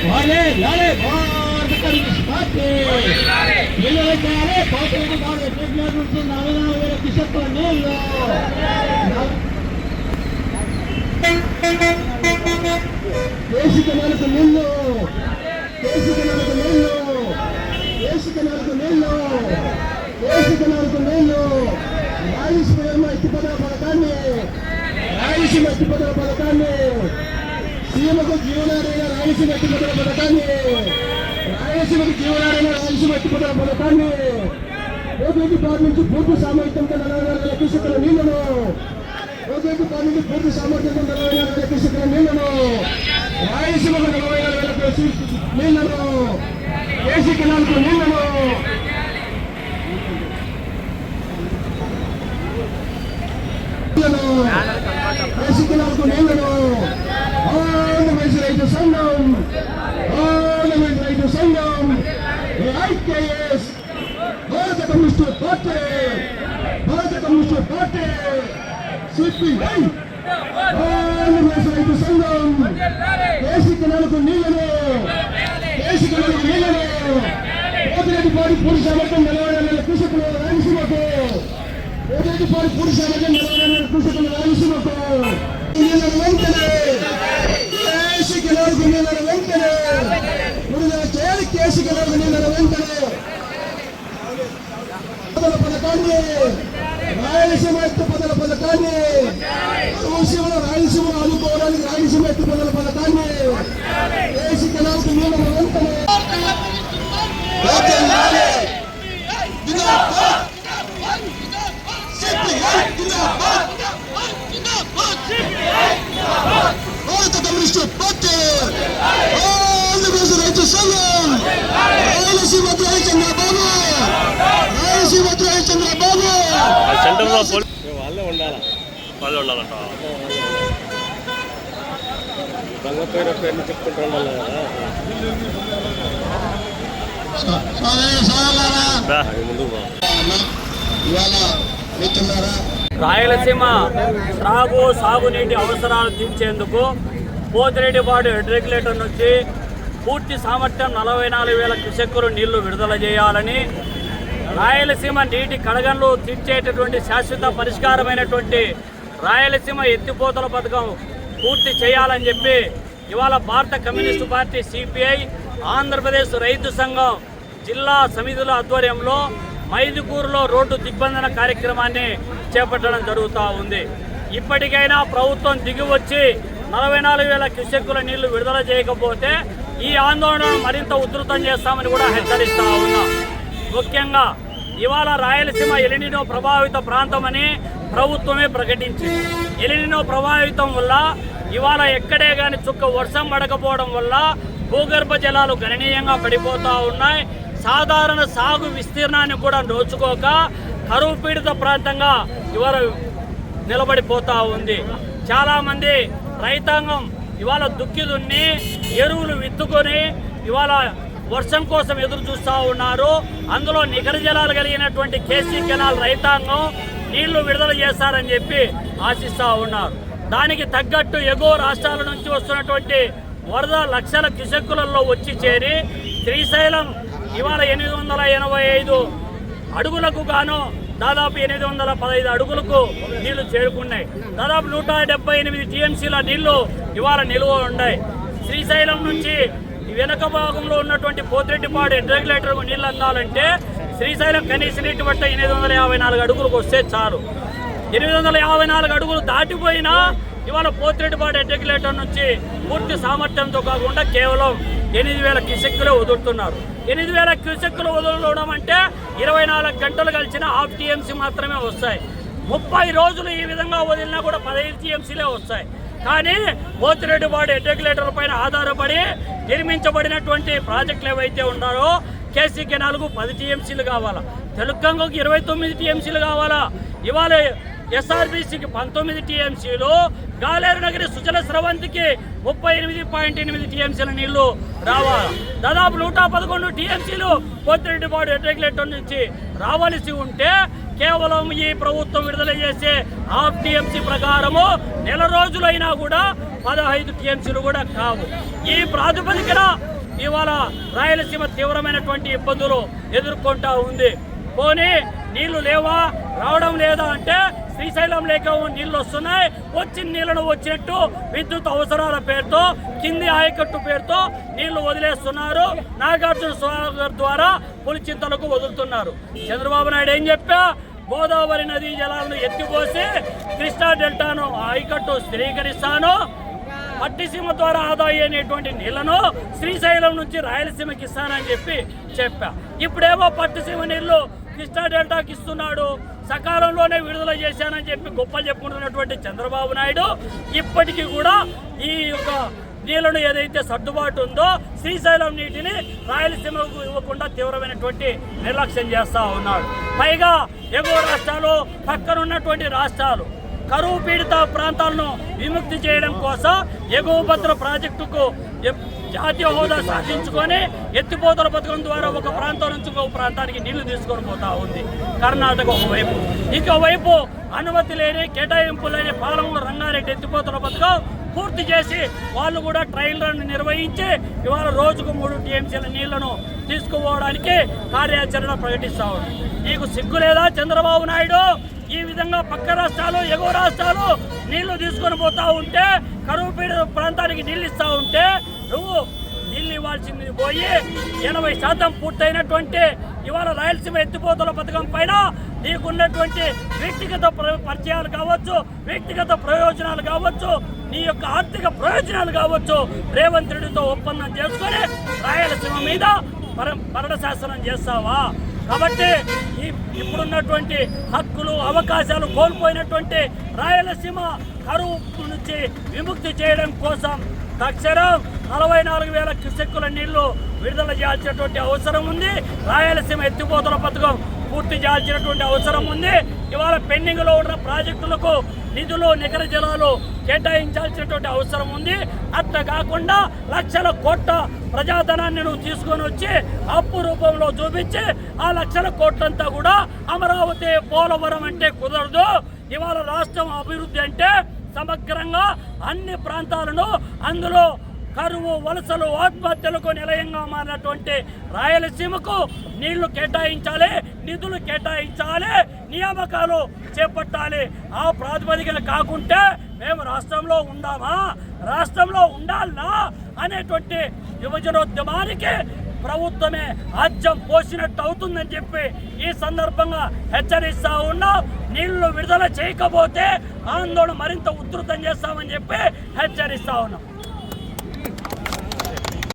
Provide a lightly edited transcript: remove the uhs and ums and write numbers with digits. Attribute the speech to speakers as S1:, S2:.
S1: భారత communist party నిలువ చేయాలి. పోతరెడ్డి బాబు ఎట్లా నుంచి 44,000 క్యూసెక్కుల నీళ్లు దేశీ కెనాలకు నీళ్లు దేశీ కెనాలకు నీళ్లు దేశీ కెనాలకు నీళ్లు దేశీ కెనాలకు నీళ్లు రాయలసీమ ఎత్తిపోతల పథకాన్ని రాయలసీమ ఎత్తిపోతల పథకాన్ని సీఎంకు జీవనాడైన రాయలసీమ ఎత్తిపోతల పథకాన్ని రాయలసీమకు జీవనాడైన రాయలసీమ ఎత్తిపోతల పథకాన్ని పోతరెడ్డి బాబు నుంచి పూర్తి సామర్థ్యంతో 44,000 క్యూసెక్కుల నీళ్లను పోతరెడ్డి బాబు నుంచి పూర్తి సామర్థ్యంతో 44,000 క్యూసెక్కుల నీళ్లను రాయలసీమకు 44,000 నీళ్లను దేశీ కెనాలకు నీళ్లను దేశీ కెనాలకు నీళ్లను ఆంధ్రప్రదేశ్ రైతు సంఘం ఆంధ్రప్రదేశ్ రైతు సంఘం ఐకేఎస్ భారత కమ్యూనిస్ట్ పార్టీ భారత కమ్యూనిస్ట్ పార్టీ సిపిఐ ఆంధ్రప్రదేశ్ రైతు సంఘం దేశీ కెనాలకు నీళ్లను దేశీ కెనాలకు నీళ్లను పోతరెడ్డి పాడి పూర్తి సామర్థ్యం 44,000 క్యూసెక్కుల రాయలసీమకు పోతరెడ్డి పాడి పూర్తి సామర్థ్యం 44,000 క్యూసెక్కుల రాయలసీమకు నీళ్లను వెంటనే దేశీ కెనాలకు నీళ్లను వెంటనే విడుదల చేయాలి. దేశీ కెనాలకు నీళ్లను వెంటనే పథకాన్ని రాయలసీమ ఎత్తిపోతల పథకాన్ని రాయలసీమను ఆదుకోవడానికి రాయలసీమ ఎత్తిపోతల పథకాన్ని దేశీ కెనాలకు నీళ్లను వెంటనే భారత కమ్యూనిస్ట్ పార్టీ ఆంధ్రప్రదేశ్ రైతు సంఘం రాయలసీమ ద్రోహి చంద్రబాబు రాయలసీమ ద్రోహి చంద్రబాబు
S2: సెంటర్లో వాళ్ళే ఉండాలంట. రంగ పేరుని చెప్పుకుంటూ ఉండాలి కదా.
S3: రాయలసీమ సాగునీటి అవసరాలు తీర్చేందుకు పోతిరెడ్డిపాడు హెడ్ రెగ్యులేటర్ నుంచి పూర్తి సామర్థ్యం 44,000 క్యూసెక్కులు నీళ్లు విడుదల చేయాలని, రాయలసీమ నీటి కడగండ్లు తీర్చేటటువంటి శాశ్వత పరిష్కారమైనటువంటి రాయలసీమ ఎత్తిపోతల పథకం పూర్తి చేయాలని చెప్పి ఇవాళ భారత కమ్యూనిస్టు పార్టీ సిపిఐ ఆంధ్రప్రదేశ్ రైతు సంఘం జిల్లా సమితుల ఆధ్వర్యంలో మైదుకూరులో రోడ్డు దిగ్బంధన కార్యక్రమాన్ని చేపట్టడం జరుగుతూ ఉంది. ఇప్పటికైనా ప్రభుత్వం దిగివచ్చి 44,000 క్యూసెక్కుల నీళ్లు విడుదల చేయకపోతే ఈ ఆందోళనను మరింత ఉధృతం చేస్తామని కూడా హెచ్చరిస్తూ ఉన్నాం. ముఖ్యంగా ఇవాళ రాయలసీమ ఎలినినో ప్రభావిత ప్రాంతమని ప్రభుత్వమే ప్రకటించింది. ఎలినినో ప్రభావితం వల్ల ఇవాళ ఎక్కడే కానీ చుక్క వర్షం పడకపోవడం వల్ల భూగర్భ జలాలు గణనీయంగా పడిపోతూ ఉన్నాయి. సాధారణ సాగు విస్తీర్ణాన్ని కూడా నోచుకోక కరువు పీడిత ప్రాంతంగా ఇవాళ నిలబడిపోతూ ఉంది. చాలామంది రైతాంగం ఇవాళ దుక్కి దున్ని ఎరువులు విత్తుకొని ఇవాళ వర్షం కోసం ఎదురు చూస్తూ ఉన్నారు. అందులో నికర జలాలు కలిగినటువంటి కేసీ కెనాల్ రైతాంగం నీళ్లు విడుదల చేస్తారని చెప్పి ఆశిస్తూ ఉన్నారు. దానికి తగ్గట్టు ఎగువ రాష్ట్రాల నుంచి వస్తున్నటువంటి వరద లక్షల క్యూసెక్కులలో వచ్చి చేరి శ్రీశైలం ఇవాళ 885 అడుగులకు గాను దాదాపు 815 అడుగులకు నీళ్లు చేరుకున్నాయి. దాదాపు 178 టీఎంసీల నీళ్లు ఇవాళ నిలువ ఉన్నాయి. శ్రీశైలం నుంచి వెనక భాగంలో ఉన్నటువంటి పోతిరెడ్డిపాడు హెడ్ రెగ్యులేటర్కు నీళ్ళు అందాలంటే శ్రీశైలం కనీస నీటి మట్ట 854 అడుగులకు వస్తే చాలు. 854 అడుగులు దాటిపోయినా ఇవాళ పోతిరెడ్డిపాడు హెడ్ రెగ్యులేటర్ నుంచి పూర్తి సామర్థ్యంతో కాకుండా కేవలం 8,000 క్యూసెక్కులే వదులుతున్నారు. 8,000 క్యూసెక్కులు వదలడం అంటే 24 గంటలు కలిసిన హాఫ్ టీఎంసీ మాత్రమే వస్తాయి. 30 రోజులు ఈ విధంగా వదిలినా కూడా 15 టీఎంసీలే వస్తాయి. కానీ పోతిరెడ్డిపాడు హెడ్ రెగ్యులేటర్ పైన ఆధారపడి నిర్మించబడినటువంటి ప్రాజెక్టులు ఏవైతే ఉన్నారో కేసీ కెనాల్కు 10 టీఎంసీలు కావాలా, తెలుగంగకు 29 టీఎంసీలు కావాలా, ఇవాళ ఎస్ఆర్బీసీకి 19 టీఎంసీలు, గాలేరు నగరి సుజల స్రవంతికి 38.8 టీఎంసీల నీళ్లు రావాలి. దాదాపు 111 టీఎంసీలు పోతిరెడ్డిపాడు హెడ్ రెగ్యులేటర్ నుంచి రావాల్సి ఉంటే కేవలం ఈ ప్రభుత్వం విడుదల చేసే హాఫ్ టీఎంసీ ప్రకారము నెల రోజులైనా కూడా 15 టీఎంసీలు కూడా కావు. ఈ ప్రాతిపదికన ఇవాళ రాయలసీమ తీవ్రమైనటువంటి ఇబ్బందులు ఎదుర్కొంటా ఉంది. పోనీ నీళ్లు లేవా, రావడం లేదా అంటే శ్రీశైలం లేక నీళ్లు వస్తున్నాయి. వచ్చిన నీళ్లను వచ్చినట్టు విద్యుత్ అవసరాల పేరుతో కింది ఆయకట్టు పేరుతో నీళ్లు వదిలేస్తున్నారు. నాగార్జున సాగర్ ద్వారా పులిచింతలకు వదులుతున్నారు. చంద్రబాబు నాయుడు ఏం చెప్పా, గోదావరి నదీ జలాలను ఎత్తిపోసి కృష్ణా డెల్టాను ఆయకట్టు స్థిరీకరిస్తాను, పట్టిసీమ ద్వారా ఆదా అయ్యేటువంటి నీళ్లను శ్రీశైలం నుంచి రాయలసీమకి ఇస్తానని చెప్పా. ఇప్పుడేమో పట్టిసీమ నీళ్లు కృష్ణా డెల్టాకి ఇస్తున్నాడు, సకాలంలోనే విడుదల చేశానని చెప్పి గొప్పలు చెప్పుకుంటున్నటువంటి చంద్రబాబు నాయుడు ఇప్పటికీ కూడా ఈ యొక్క నీళ్లను ఏదైతే సర్దుబాటు ఉందో శ్రీశైలం నీటిని రాయలసీమకు ఇవ్వకుండా తీవ్రమైనటువంటి నిర్లక్ష్యం చేస్తూ ఉన్నాడు. పైగా ఎగువ రాష్ట్రాలు, పక్కనున్నటువంటి రాష్ట్రాలు కరువు పీడిత ప్రాంతాలను విముక్తి చేయడం కోసం ఎగువ భద్ర ప్రాజెక్టుకు జాతీయ హోదా సాధించుకొని ఎత్తిపోతల పథకం ద్వారా ఒక ప్రాంతం నుంచి ఒక ప్రాంతానికి నీళ్లు తీసుకొని పోతా ఉంది కర్ణాటక ఒకవైపు. ఇంకోవైపు అనుమతి లేని, కేటాయింపు లేని పాలమూరు రంగారెడ్డి ఎత్తిపోతల పథకం పూర్తి చేసి వాళ్ళు కూడా ట్రయల్ రన్ నిర్వహించి ఇవాళ రోజుకు 3 టీఎంసీల నీళ్లను తీసుకుపోవడానికి కార్యాచరణ ప్రకటిస్తా ఉంది. నీకు సిగ్గు లేదా చంద్రబాబు నాయుడు? ఈ విధంగా పక్క రాష్ట్రాలు, ఎగువ రాష్ట్రాలు నీళ్లు తీసుకొని పోతా ఉంటే, కరువు పీడిత ప్రాంతానికి నీళ్ళు ఇస్తూ ఉంటే నువ్వు నీళ్ళు ఇవ్వాల్సింది పోయి 80% పూర్తయినటువంటి ఇవాళ రాయలసీమ ఎత్తిపోతల పథకం పైన నీకున్నటువంటి వ్యక్తిగత పరిచయాలు కావచ్చు, వ్యక్తిగత ప్రయోజనాలు కావచ్చు, నీ యొక్క ఆర్థిక ప్రయోజనాలు కావచ్చు, రేవంత్ రెడ్డితో ఒప్పందం చేసుకొని రాయలసీమ మీద మరణ శాసనం చేస్తావా? కాబట్టి ఇప్పుడున్నటువంటి హక్కులు, అవకాశాలు కోల్పోయినటువంటి రాయలసీమ కరువు నుంచి విముక్తి చేయడం కోసం తక్షణం 44,000 క్యూసెక్కుల నీళ్లు విడుదల చేయాల్సినటువంటి అవసరం ఉంది. రాయలసీమ ఎత్తిపోతల పథకం పూర్తి చేయాల్సినటువంటి అవసరం ఉంది. ఇవాళ పెండింగ్లో ఉన్న ప్రాజెక్టులకు నిధులు, నికర జలాలు కేటాయించాల్సినటువంటి అవసరం ఉంది. అట్లా కాకుండా లక్షల కోట్ల ప్రజాధనాన్ని నువ్వు తీసుకొని వచ్చి అప్పు రూపంలో చూపించి ఆ లక్షల కోట్లంతా కూడా అమరావతి, పోలవరం అంటే కుదరదు. ఇవాళ రాష్ట్రం అభివృద్ధి అంటే సమగ్రంగా అన్ని ప్రాంతాలను, అందులో కరువు, వలసలు, ఆత్మహత్యలకు నిలయంగా మారినటువంటి రాయలసీమకు నీళ్లు కేటాయించాలి, నిధులు కేటాయించాలి, నియామకాలు చేపట్టాలి. ఆ ప్రాతిపదికన కాకుంటే మేము రాష్ట్రంలో ఉండామా, రాష్ట్రంలో ఉండాలనా అనేటువంటి విభజనోద్యమానికి ప్రభుత్వమే ఆజ్యం పోసినట్టు అవుతుందని చెప్పి ఈ సందర్భంగా హెచ్చరిస్తా ఉన్నాం. నీళ్లు విడుదల చేయకపోతే ఆందోళన మరింత ఉధృతం చేస్తామని చెప్పి హెచ్చరిస్తా ఉన్నాం.